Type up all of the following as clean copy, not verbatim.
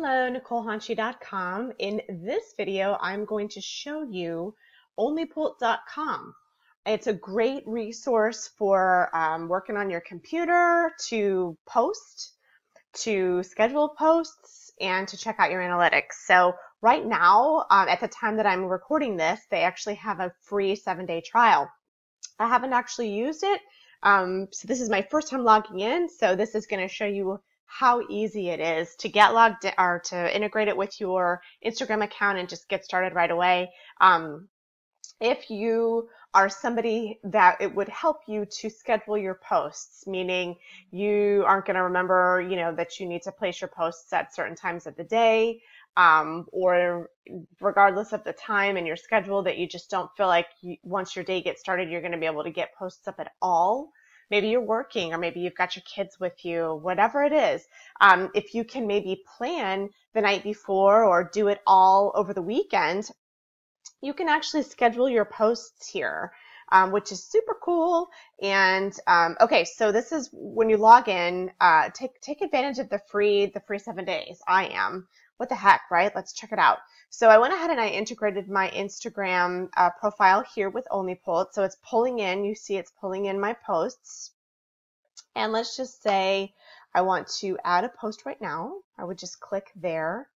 Hello, NicoleHonchey.com. In this video, I'm going to show you onlypolt.com. It's a great resource for working on your computer, to post, to schedule posts, and to check out your analytics. So right now, at the time that I'm recording this, they actually have a free 7-day trial. I haven't actually used it, so this is my first time logging in, so this is going to show you how easy it is to get logged in, or to integrate it with your Instagram account and just get started right away. If you are somebody that it would help you to schedule your posts, meaning you aren't going to remember, that you need to place your posts at certain times of the day, or regardless of the time in your schedule that you just don't feel like once your day gets started, you're going to be able to get posts up at all. Maybe you're working, or maybe you've got your kids with you, whatever it is. If you can maybe plan the night before or do it all over the weekend, you can actually schedule your posts here, which is super cool. And okay, so this is when you log in, take advantage of the free 7 days. I am. What the heck, right? Let's check it out. So I went ahead and I integrated my Instagram profile here with OnlyPolt. So it's pulling in, you see it's pulling in my posts. And let's just say I want to add a post right now. I would just click there.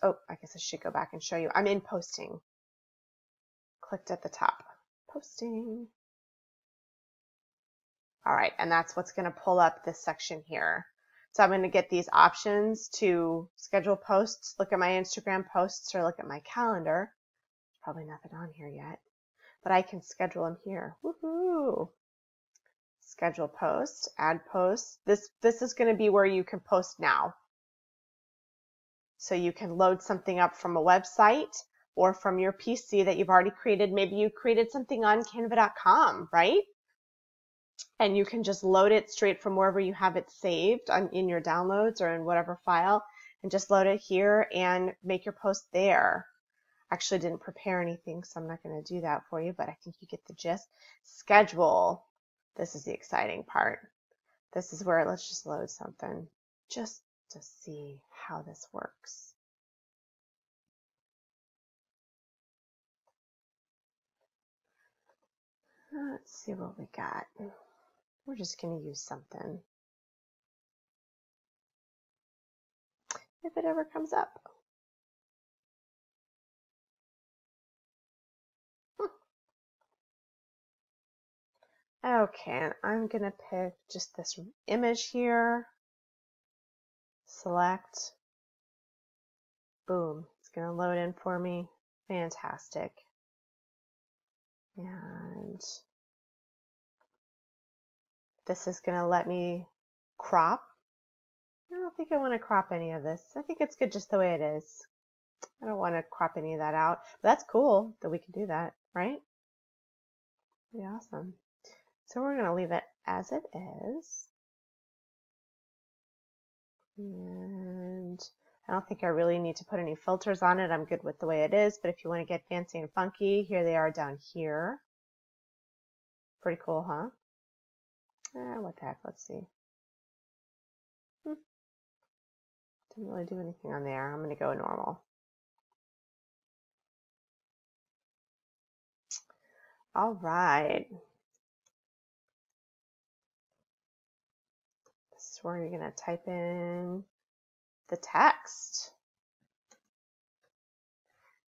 Oh, I guess I should go back and show you. I'm in posting. Clicked at the top. Posting. All right, and that's what's going to pull up this section here. So I'm going to get these options to schedule posts, look at my Instagram posts, or look at my calendar. There's probably nothing on here yet, but I can schedule them here. Woohoo! Schedule post, add post. This is going to be where you can post now. So you can load something up from a website or from your PC that you've already created. Maybe you created something on canva.com, right? And you can just load it straight from wherever you have it saved in your downloads or in whatever file, and just load it here and make your post there. Actually didn't prepare anything, so I'm not going to do that for you, but I think you get the gist. Schedule. This is the exciting part. This is where let's just load something just to see how this works. Let's see what we got. We're just going to use something. If it ever comes up. Okay, and I'm going to pick just this image here. Select. Boom. It's going to load in for me. Fantastic. And this is going to let me crop. I don't think I want to crop any of this. I think it's good just the way it is. I don't want to crop any of that out. But that's cool that we can do that, right? Pretty awesome. So we're going to leave it as it is. And I don't think I really need to put any filters on it. I'm good with the way it is. But if you want to get fancy and funky, here they are down here. Pretty cool, huh? What the heck? Let's see. Didn't really do anything on there. I'm going to go normal. All right. This is where you're going to type in the text.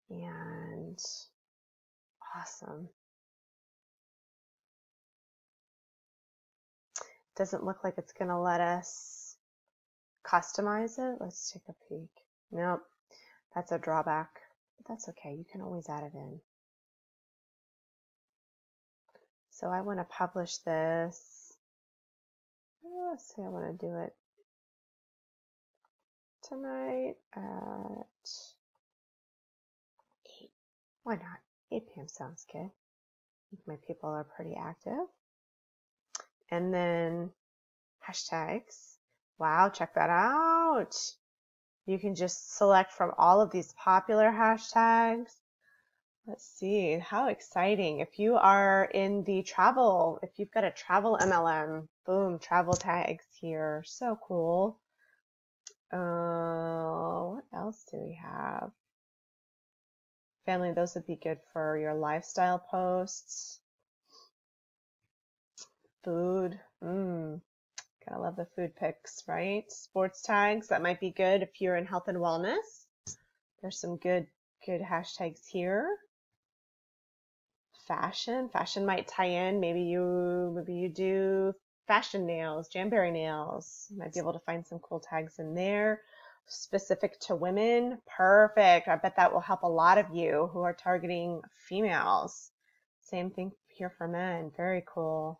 And awesome. Doesn't look like it's going to let us customize it. Let's take a peek. Nope, that's a drawback. But that's okay. You can always add it in. So I want to publish this. Let's say I want to do it tonight at 8. Why not? 8 p.m. sounds good. My people are pretty active. And then hashtags. Wow, check that out. You can just select from all of these popular hashtags. Let's see, how exciting. If you are in the travel, if you've got a travel MLM, boom, travel tags here. So cool. Let's else do we have? Family, those would be good for your lifestyle posts. Food, gotta love the food pics, right? Sports tags, that might be good if you're in health and wellness. There's some good hashtags here. Fashion might tie in. Maybe you do fashion nails, Jamberry nails. You might be able to find some cool tags in there. Specific to women, perfect. I bet that will help a lot of you who are targeting females. Same thing here for men, very cool.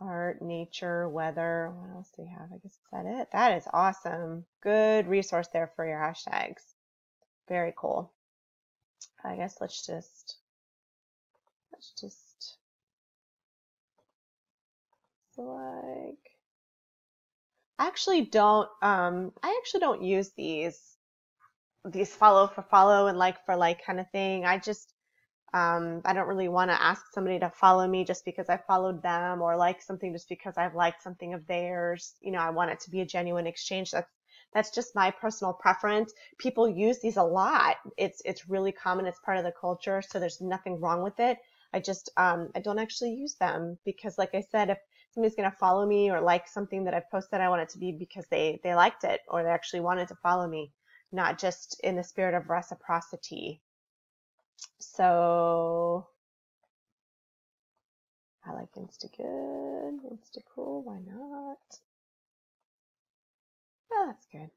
Art, nature, weather, what else do we have? I guess is that it? That is awesome. Good resource there for your hashtags. Very cool. I guess let's just select. I actually don't use these follow for follow and like for like kind of thing. I don't really want to ask somebody to follow me just because I followed them, or like something just because I've liked something of theirs. You know, I want it to be a genuine exchange. That's just my personal preference. People use these a lot. It's really common. It's part of the culture, so there's nothing wrong with it. I don't actually use them because, like I said, if somebody's going to follow me or like something that I've posted, I want it to be because they liked it or they actually wanted to follow me, not just in the spirit of reciprocity. So I like Instagood, Instacool, why not? Oh, that's good.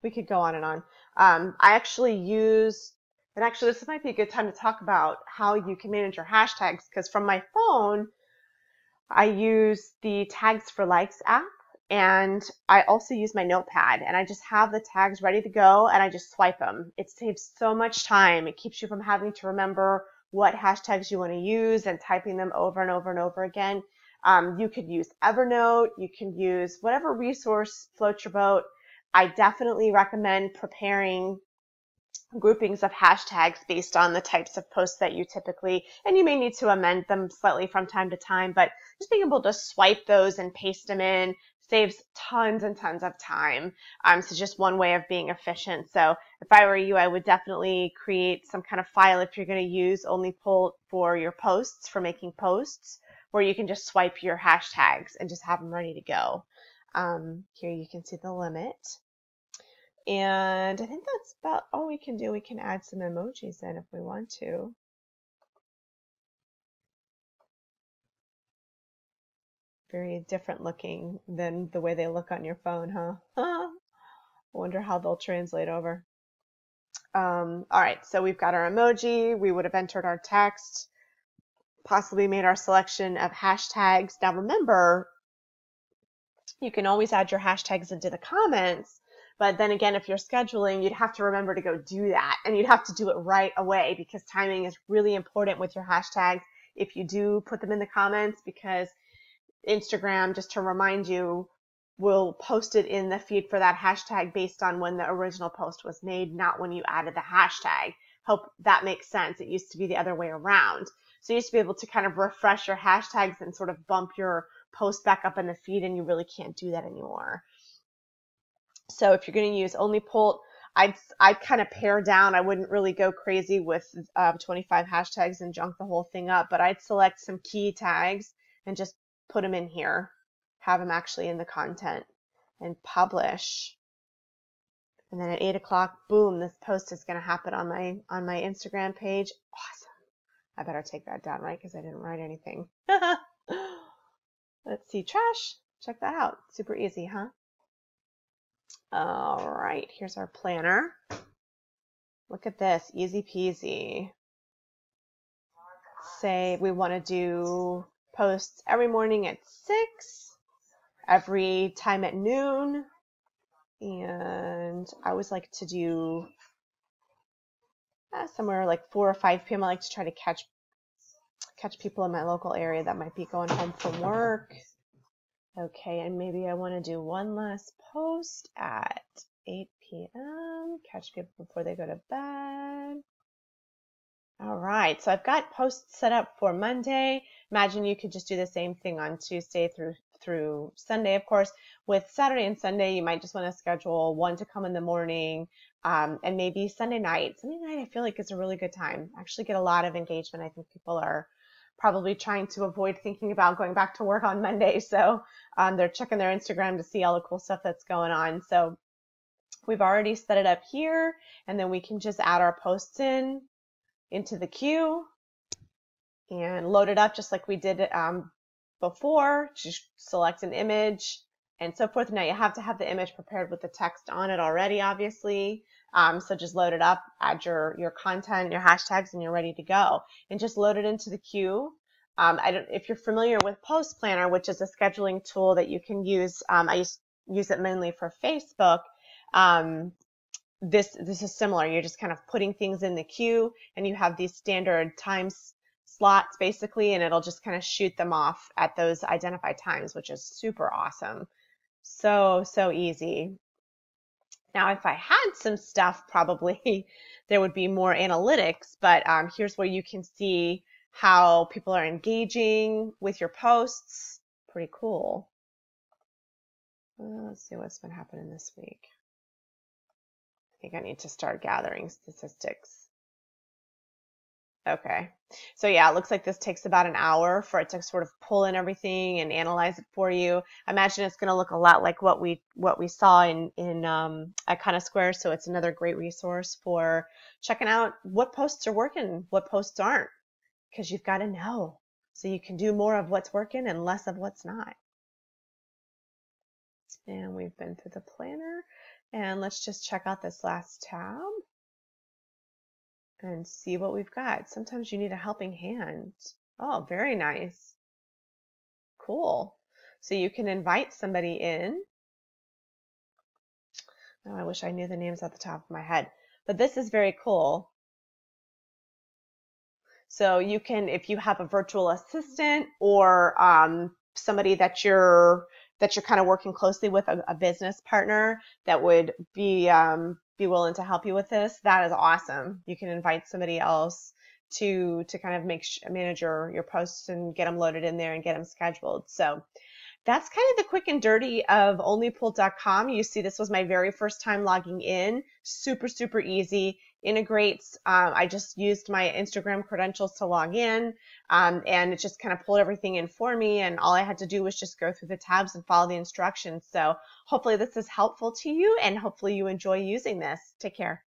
We could go on and on. I actually use, and actually this might be a good time to talk about how you can manage your hashtags, because from my phone, I use the Tags for Likes app, and I also use my notepad, and I just have the tags ready to go, and I just swipe them. It saves so much time. It keeps you from having to remember what hashtags you want to use and typing them over and over and over again. You could use Evernote. You can use whatever resource floats your boat. I definitely recommend preparing groupings of hashtags based on the types of posts that you typically, and you may need to amend them slightly from time to time, but just being able to swipe those and paste them in saves tons and tons of time. So just one way of being efficient. So if I were you, I would definitely create some kind of file if you're going to use OnlyPult for your posts, for making posts, where you can just swipe your hashtags and just have them ready to go. Here you can see the limit. And I think that's about all we can do. We can add some emojis in if we want to. Very different looking than the way they look on your phone, huh? I wonder how they'll translate over. All right, so we've got our emoji. We would have entered our text, possibly made our selection of hashtags. Now remember, you can always add your hashtags into the comments. But then again, if you're scheduling, you'd have to remember to go do that, and you'd have to do it right away because timing is really important with your hashtags if you do put them in the comments, because Instagram, just to remind you, will post it in the feed for that hashtag based on when the original post was made, not when you added the hashtag. Hope that makes sense. It used to be the other way around. So you used to be able to kind of refresh your hashtags and sort of bump your post back up in the feed, and you really can't do that anymore. So if you're going to use OnlyPult, I'd kind of pare down. I wouldn't really go crazy with 25 hashtags and junk the whole thing up, but I'd select some key tags and just put them in here, have them actually in the content, and publish. And then at 8 o'clock, boom, this post is going to happen on my Instagram page. Awesome. I better take that down, right? Because I didn't write anything. Let's see, trash. Check that out. Super easy, huh? All right, here's our planner. Look at this, easy peasy. Say we want to do posts every morning at 6, every time at noon, and I always like to do somewhere like 4 or 5 p.m. I like to try to catch people in my local area that might be going home from work. Okay, and maybe I want to do one last post at 8 p.m. Catch people before they go to bed. All right, so I've got posts set up for Monday. Imagine you could just do the same thing on Tuesday through through Sunday, of course. With Saturday and Sunday, you might just want to schedule one to come in the morning, and maybe Sunday night. Sunday night, I feel like is a really good time. Actually get a lot of engagement. I think people are probably trying to avoid thinking about going back to work on Monday. So they're checking their Instagram to see all the cool stuff that's going on. So we've already set it up here, and then we can just add our posts into the queue and load it up just like we did before. Just select an image and so forth. Now you have to have the image prepared with the text on it already, obviously. So just load it up, add your content, your hashtags, and you're ready to go. And just load it into the queue. If you're familiar with Post Planner, which is a scheduling tool that you can use, I use it mainly for Facebook. This is similar. You're just kind of putting things in the queue, and you have these standard times slots basically, and it'll just kind of shoot them off at those identified times, which is super awesome. So easy. Now, if I had some stuff, probably there would be more analytics, but here's where you can see how people are engaging with your posts. Pretty cool. Let's see what's been happening this week. I think I need to start gathering statistics. Okay, so yeah, it looks like this takes about an hour for it to sort of pull in everything and analyze it for you. I imagine it's going to look a lot like what we saw in Icona Square. So it's another great resource for checking out what posts are working, what posts aren't, because you've got to know so you can do more of what's working and less of what's not. And we've been through the planner, and let's just check out this last tab and see what we've got. Sometimes you need a helping hand. Oh, very nice. Cool. So you can invite somebody in. Oh, I wish I knew the names at the top of my head, but this is very cool. So you can, if you have a virtual assistant or somebody that you're kind of working closely with, a business partner that would be willing to help you with this, that is awesome. You can invite somebody else to kind of manage your posts and get them loaded in there and get them scheduled. So that's kind of the quick and dirty of onlypool.com. You see, this was my very first time logging in. Super easy. Integrates. I just used my Instagram credentials to log in, and it just kind of pulled everything in for me, and all I had to do was just go through the tabs and follow the instructions. So hopefully this is helpful to you, and hopefully you enjoy using this. Take care.